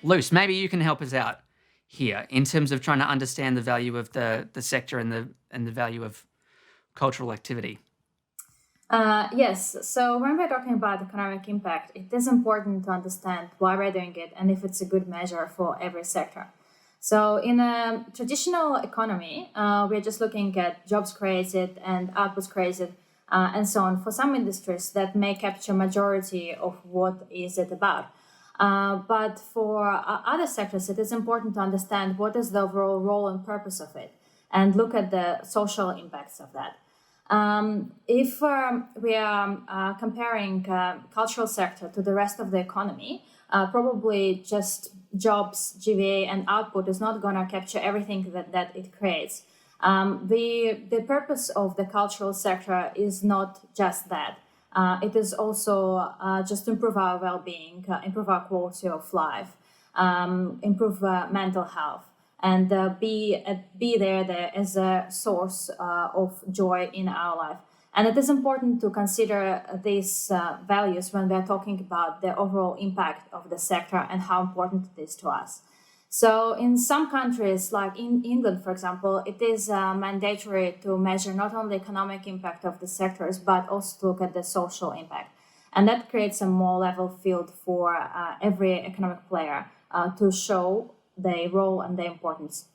loose. Maybe you can help us out here in terms of trying to understand the value of the sector and the value of cultural activity. Yes, so when we're talking about economic impact, it is important to understand why we're doing it and if it's a good measure for every sector. So in a traditional economy, we're just looking at jobs created and outputs created and so on for some industries that may capture majority of what is it about. But for other sectors, it is important to understand what is the overall role and purpose of it and look at the social impacts of that. If we are comparing cultural sector to the rest of the economy, probably just jobs, GVA, and output is not going to capture everything that it creates. The purpose of the cultural sector is not just that. It is also just improve our well-being, improve our quality of life, improve mental health, and be there as a source of joy in our life. And it is important to consider these values when we're talking about the overall impact of the sector and how important it is to us. So in some countries, like in England, for example, it is mandatory to measure not only the economic impact of the sectors, but also to look at the social impact. And that creates a more level field for every economic player to show their role and their importance.